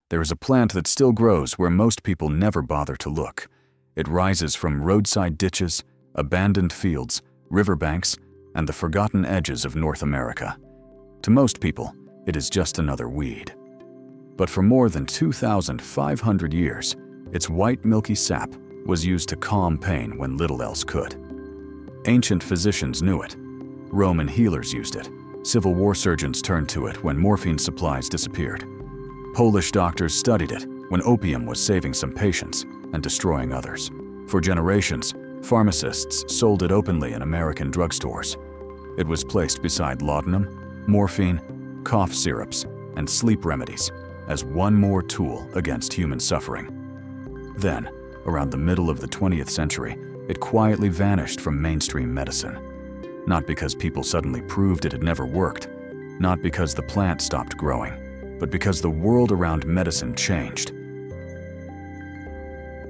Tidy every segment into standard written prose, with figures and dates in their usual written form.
There is a plant that still grows where most people never bother to look. It rises from roadside ditches, abandoned fields, riverbanks, and the forgotten edges of North America. To most people, it is just another weed. But for more than 2,500 years, its white milky sap was used to calm pain when little else could. Ancient physicians knew it. Roman healers used it. Civil War surgeons turned to it when morphine supplies disappeared. Polish doctors studied it when opium was saving some patients and destroying others. For generations, pharmacists sold it openly in American drugstores. It was placed beside laudanum, morphine, cough syrups, and sleep remedies as one more tool against human suffering. Then, around the middle of the 20th century, it quietly vanished from mainstream medicine. Not because people suddenly proved it had never worked, not because the plant stopped growing, but because the world around medicine changed.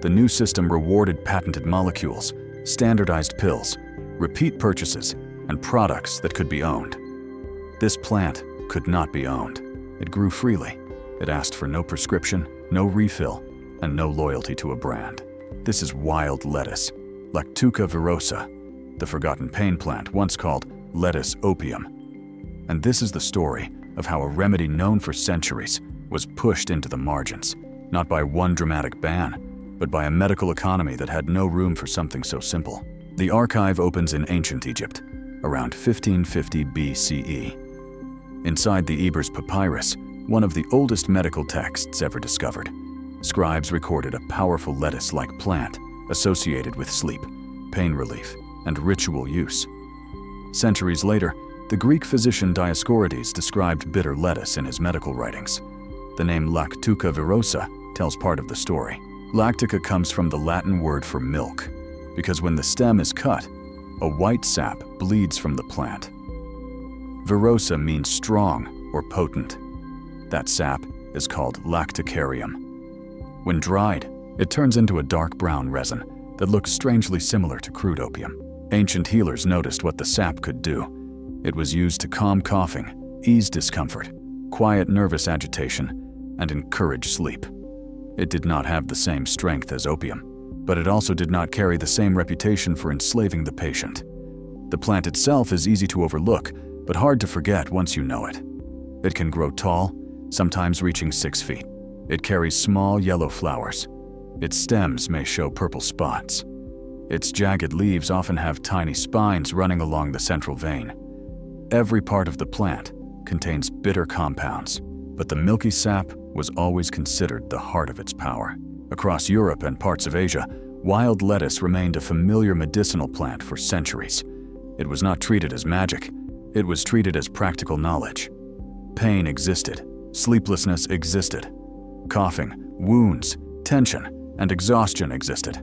The new system rewarded patented molecules, standardized pills, repeat purchases, and products that could be owned. This plant could not be owned. It grew freely. It asked for no prescription, no refill, and no loyalty to a brand. This is wild lettuce, Lactuca virosa, the forgotten pain plant once called lettuce opium. And this is the story of how a remedy known for centuries was pushed into the margins, not by one dramatic ban, but by a medical economy that had no room for something so simple. The archive opens in ancient Egypt, around 1550 BCE. Inside the Ebers Papyrus, one of the oldest medical texts ever discovered, scribes recorded a powerful lettuce-like plant associated with sleep, pain relief, and ritual use. Centuries later, the Greek physician Dioscorides described bitter lettuce in his medical writings. The name Lactuca virosa tells part of the story. Lactuca comes from the Latin word for milk, because when the stem is cut, a white sap bleeds from the plant. Virosa means strong or potent. That sap is called lacticarium. When dried, it turns into a dark brown resin that looks strangely similar to crude opium. Ancient healers noticed what the sap could do. It was used to calm coughing, ease discomfort, quiet nervous agitation, and encourage sleep. It did not have the same strength as opium, but it also did not carry the same reputation for enslaving the patient. The plant itself is easy to overlook, but hard to forget once you know it. It can grow tall, sometimes reaching 6 feet. It carries small yellow flowers. Its stems may show purple spots. Its jagged leaves often have tiny spines running along the central vein. Every part of the plant contains bitter compounds, but the milky sap was always considered the heart of its power. Across Europe and parts of Asia, wild lettuce remained a familiar medicinal plant for centuries. It was not treated as magic. It was treated as practical knowledge. Pain existed. Sleeplessness existed. Coughing, wounds, tension, and exhaustion existed.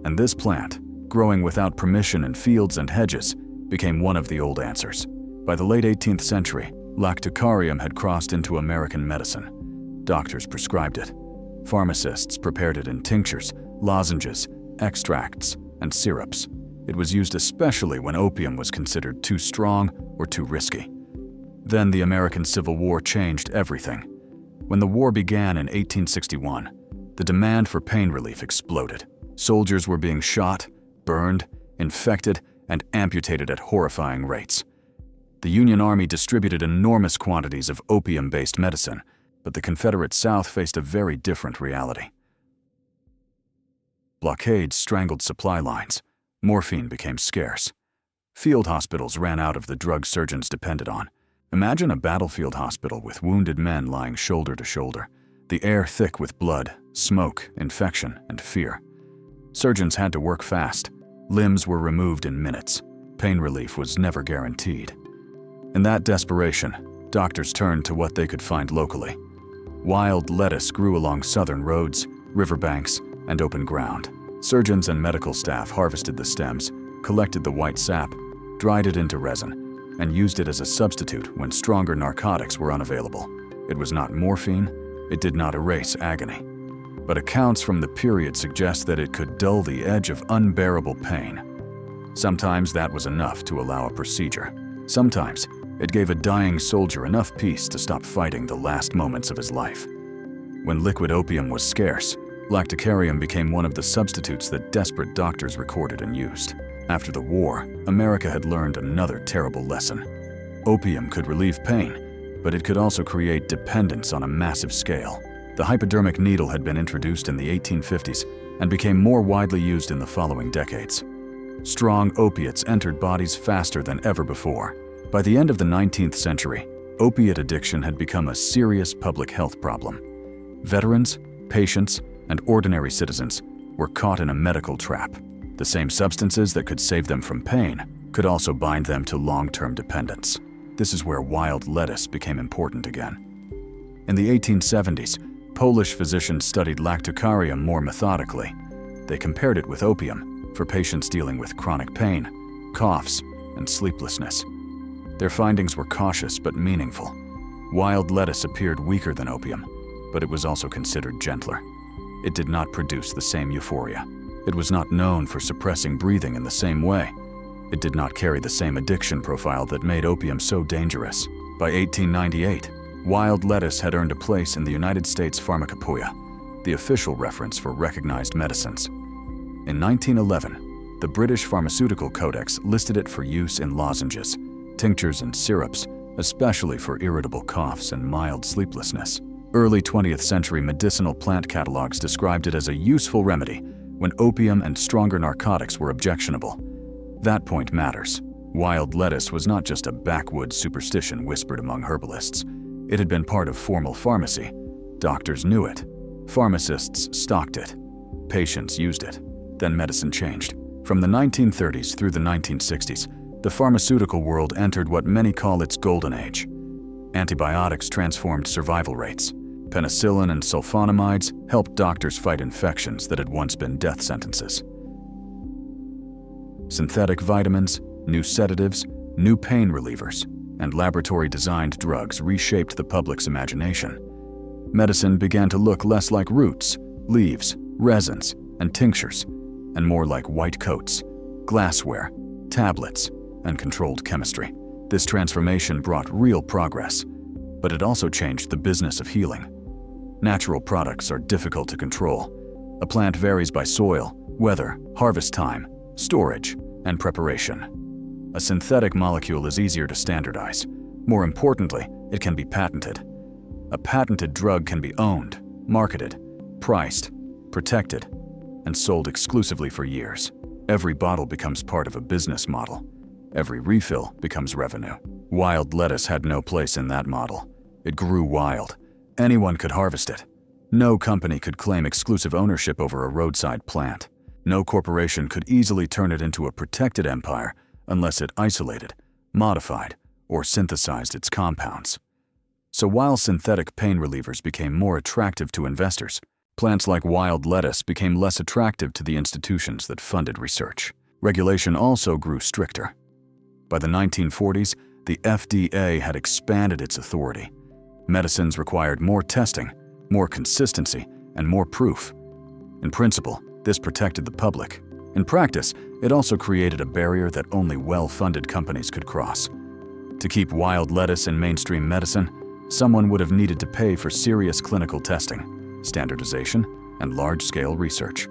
And this plant, growing without permission in fields and hedges, became one of the old answers. By the late 18th century, lactucarium had crossed into American medicine. Doctors prescribed it. Pharmacists prepared it in tinctures, lozenges, extracts, and syrups. It was used especially when opium was considered too strong or too risky. Then the American Civil War changed everything. When the war began in 1861, the demand for pain relief exploded. Soldiers were being shot, burned, infected, and amputated at horrifying rates. The Union Army distributed enormous quantities of opium-based medicine, but the Confederate South faced a very different reality. Blockades strangled supply lines. Morphine became scarce. Field hospitals ran out of the drug surgeons depended on. Imagine a battlefield hospital with wounded men lying shoulder to shoulder, the air thick with blood, smoke, infection, and fear. Surgeons had to work fast. Limbs were removed in minutes. Pain relief was never guaranteed. In that desperation, doctors turned to what they could find locally. Wild lettuce grew along southern roads, riverbanks, and open ground. Surgeons and medical staff harvested the stems, collected the white sap, dried it into resin, and used it as a substitute when stronger narcotics were unavailable. It was not morphine. It did not erase agony. But accounts from the period suggest that it could dull the edge of unbearable pain. Sometimes that was enough to allow a procedure. Sometimes it gave a dying soldier enough peace to stop fighting the last moments of his life. When liquid opium was scarce, lactucarium became one of the substitutes that desperate doctors recorded and used. After the war, America had learned another terrible lesson. Opium could relieve pain, but it could also create dependence on a massive scale. The hypodermic needle had been introduced in the 1850s and became more widely used in the following decades. Strong opiates entered bodies faster than ever before. By the end of the 19th century, opiate addiction had become a serious public health problem. Veterans, patients, and ordinary citizens were caught in a medical trap. The same substances that could save them from pain could also bind them to long-term dependence. This is where wild lettuce became important again. In the 1870s, Polish physicians studied lactucarium more methodically. They compared it with opium for patients dealing with chronic pain, coughs, and sleeplessness. Their findings were cautious but meaningful. Wild lettuce appeared weaker than opium, but it was also considered gentler. It did not produce the same euphoria. It was not known for suppressing breathing in the same way. It did not carry the same addiction profile that made opium so dangerous. By 1898, wild lettuce had earned a place in the United States Pharmacopoeia, the official reference for recognized medicines. In 1911, the British Pharmaceutical Codex listed it for use in lozenges, tinctures, and syrups, especially for irritable coughs and mild sleeplessness. Early 20th century medicinal plant catalogs described it as a useful remedy when opium and stronger narcotics were objectionable. That point matters. Wild lettuce was not just a backwoods superstition whispered among herbalists. It had been part of formal pharmacy. Doctors knew it. Pharmacists stocked it. Patients used it. Then medicine changed. From the 1930s through the 1960s, the pharmaceutical world entered what many call its golden age. Antibiotics transformed survival rates. Penicillin and sulfonamides helped doctors fight infections that had once been death sentences. Synthetic vitamins, new sedatives, new pain relievers, and laboratory-designed drugs reshaped the public's imagination. Medicine began to look less like roots, leaves, resins, and tinctures, and more like white coats, glassware, tablets, and controlled chemistry. This transformation brought real progress, but it also changed the business of healing. Natural products are difficult to control. A plant varies by soil, weather, harvest time, storage, and preparation. A synthetic molecule is easier to standardize. More importantly, it can be patented. A patented drug can be owned, marketed, priced, protected, and sold exclusively for years. Every bottle becomes part of a business model. Every refill becomes revenue. Wild lettuce had no place in that model. It grew wild. Anyone could harvest it. No company could claim exclusive ownership over a roadside plant. No corporation could easily turn it into a protected empire unless it isolated, modified, or synthesized its compounds. So while synthetic pain relievers became more attractive to investors, plants like wild lettuce became less attractive to the institutions that funded research. Regulation also grew stricter. By the 1940s, the FDA had expanded its authority. Medicines required more testing, more consistency, and more proof. In principle, this protected the public. In practice, it also created a barrier that only well-funded companies could cross. To keep wild lettuce in mainstream medicine, someone would have needed to pay for serious clinical testing, standardization, and large-scale research.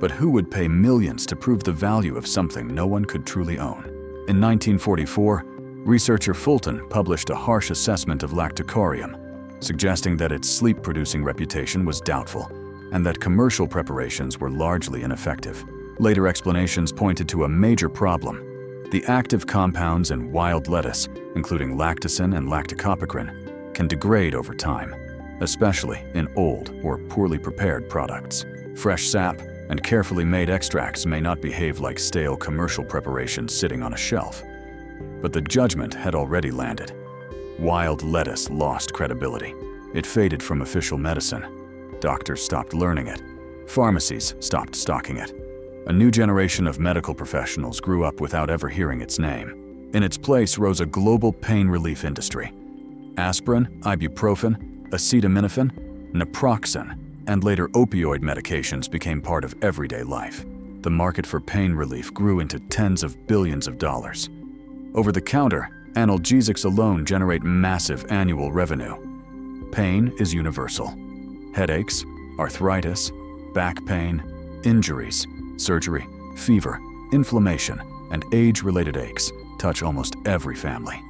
But who would pay millions to prove the value of something no one could truly own? In 1944, researcher Fulton published a harsh assessment of lactucarium, suggesting that its sleep-producing reputation was doubtful and that commercial preparations were largely ineffective. Later explanations pointed to a major problem. The active compounds in wild lettuce, including lactacin and lactocopecrine, can degrade over time, especially in old or poorly prepared products. Fresh sap and carefully made extracts may not behave like stale commercial preparations sitting on a shelf. But the judgment had already landed. Wild lettuce lost credibility. It faded from official medicine. Doctors stopped learning it. Pharmacies stopped stocking it. A new generation of medical professionals grew up without ever hearing its name. In its place rose a global pain relief industry. Aspirin, ibuprofen, acetaminophen, naproxen, and later opioid medications became part of everyday life. The market for pain relief grew into tens of billions of dollars. Over-the-counter, analgesics alone generate massive annual revenue. Pain is universal. Headaches, arthritis, back pain, injuries, surgery, fever, inflammation, and age-related aches touch almost every family.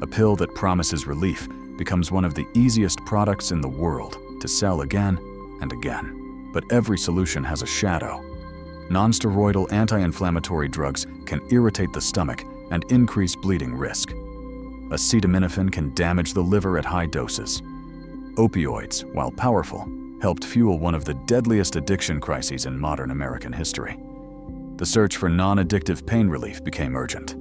A pill that promises relief becomes one of the easiest products in the world to sell again and again. But every solution has a shadow. Non-steroidal anti-inflammatory drugs can irritate the stomach and increase bleeding risk. Acetaminophen can damage the liver at high doses. Opioids, while powerful, helped fuel one of the deadliest addiction crises in modern American history. The search for non-addictive pain relief became urgent.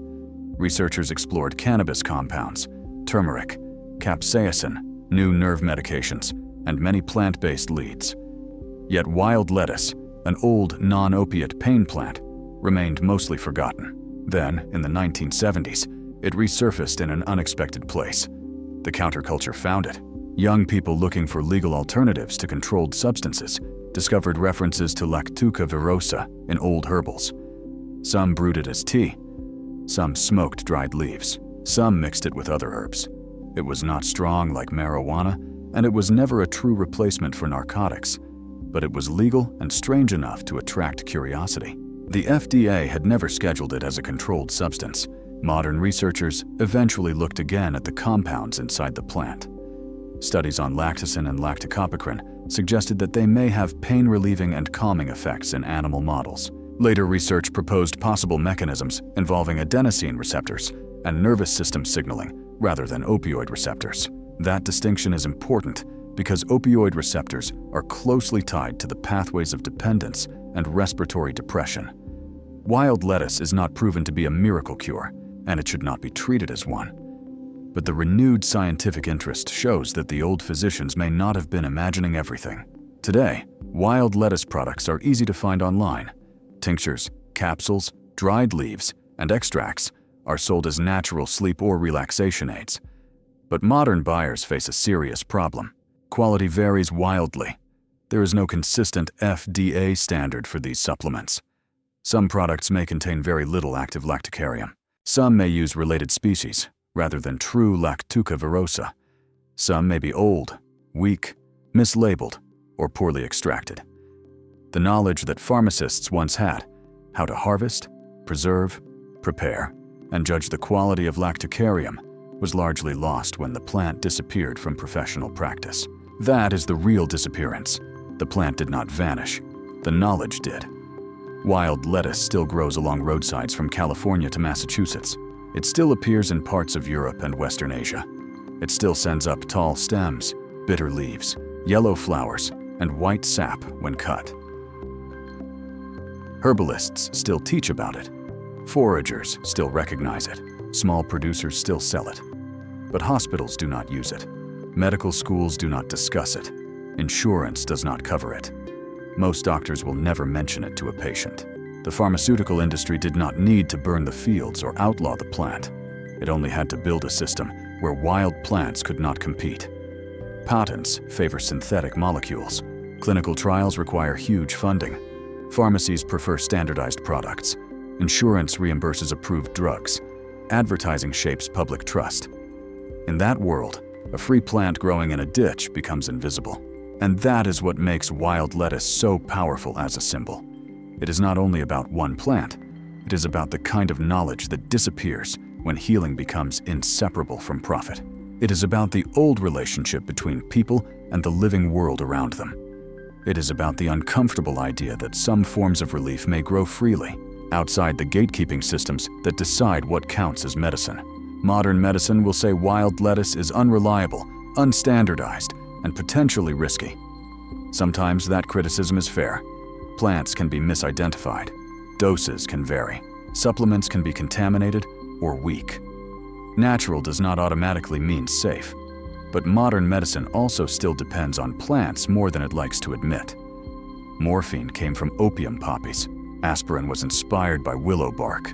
Researchers explored cannabis compounds, turmeric, capsaicin, new nerve medications, and many plant-based leads. Yet wild lettuce, an old non-opiate pain plant, remained mostly forgotten. Then, in the 1970s, it resurfaced in an unexpected place. The counterculture found it. Young people looking for legal alternatives to controlled substances discovered references to Lactuca virosa in old herbals. Some brewed it as tea. Some smoked dried leaves. Some mixed it with other herbs. It was not strong like marijuana, and it was never a true replacement for narcotics. But it was legal and strange enough to attract curiosity. The FDA had never scheduled it as a controlled substance. Modern researchers eventually looked again at the compounds inside the plant. Studies on lactacin and lactocopacrine suggested that they may have pain-relieving and calming effects in animal models. Later research proposed possible mechanisms involving adenosine receptors and nervous system signaling rather than opioid receptors. That distinction is important because opioid receptors are closely tied to the pathways of dependence and respiratory depression. Wild lettuce is not proven to be a miracle cure, and it should not be treated as one. But the renewed scientific interest shows that the old physicians may not have been imagining everything. Today, wild lettuce products are easy to find online. Tinctures, capsules, dried leaves, and extracts are sold as natural sleep or relaxation aids. But modern buyers face a serious problem. Quality varies wildly. There is no consistent FDA standard for these supplements. Some products may contain very little active lactucarium. Some may use related species, rather than true Lactuca virosa. Some may be old, weak, mislabeled, or poorly extracted. The knowledge that pharmacists once had, how to harvest, preserve, prepare, and judge the quality of lactucarium, was largely lost when the plant disappeared from professional practice. That is the real disappearance. The plant did not vanish. The knowledge did. Wild lettuce still grows along roadsides from California to Massachusetts. It still appears in parts of Europe and Western Asia. It still sends up tall stems, bitter leaves, yellow flowers, and white sap when cut. Herbalists still teach about it. Foragers still recognize it. Small producers still sell it. But hospitals do not use it. Medical schools do not discuss it. Insurance does not cover it. Most doctors will never mention it to a patient. The pharmaceutical industry did not need to burn the fields or outlaw the plant. It only had to build a system where wild plants could not compete. Patents favor synthetic molecules. Clinical trials require huge funding. Pharmacies prefer standardized products. Insurance reimburses approved drugs. Advertising shapes public trust. In that world, a free plant growing in a ditch becomes invisible. And that is what makes wild lettuce so powerful as a symbol. It is not only about one plant, it is about the kind of knowledge that disappears when healing becomes inseparable from profit. It is about the old relationship between people and the living world around them. It is about the uncomfortable idea that some forms of relief may grow freely, outside the gatekeeping systems that decide what counts as medicine. Modern medicine will say wild lettuce is unreliable, unstandardized, and potentially risky. Sometimes that criticism is fair. Plants can be misidentified. Doses can vary. Supplements can be contaminated or weak. Natural does not automatically mean safe. But modern medicine also still depends on plants more than it likes to admit. Morphine came from opium poppies. Aspirin was inspired by willow bark.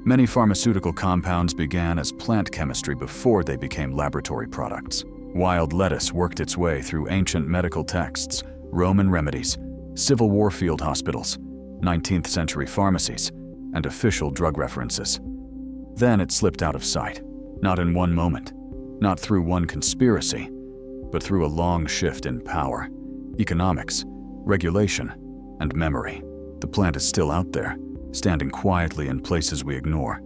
Many pharmaceutical compounds began as plant chemistry before they became laboratory products. Wild lettuce worked its way through ancient medical texts, Roman remedies, Civil War field hospitals, 19th century pharmacies, and official drug references. Then it slipped out of sight, not in one moment, not through one conspiracy, but through a long shift in power, economics, regulation, and memory. The plant is still out there, standing quietly in places we ignore.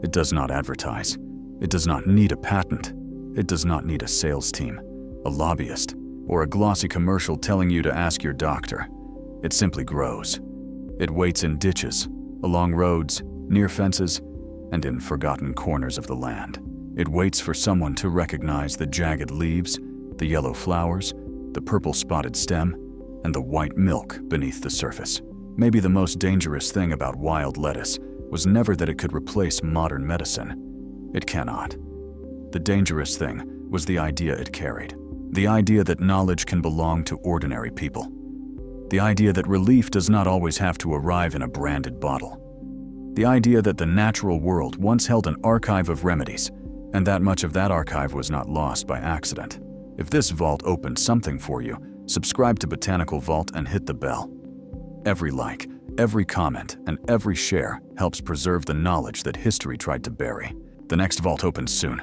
It does not advertise. It does not need a patent. It does not need a sales team, a lobbyist, or a glossy commercial telling you to ask your doctor. It simply grows. It waits in ditches, along roads, near fences, and in forgotten corners of the land. It waits for someone to recognize the jagged leaves, the yellow flowers, the purple spotted stem, and the white milk beneath the surface. Maybe the most dangerous thing about wild lettuce was never that it could replace modern medicine. It cannot. The dangerous thing was the idea it carried. The idea that knowledge can belong to ordinary people. The idea that relief does not always have to arrive in a branded bottle. The idea that the natural world once held an archive of remedies, and that much of that archive was not lost by accident. If this vault opened something for you, subscribe to Botanical Vault and hit the bell. Every like, every comment, and every share helps preserve the knowledge that history tried to bury. The next vault opens soon.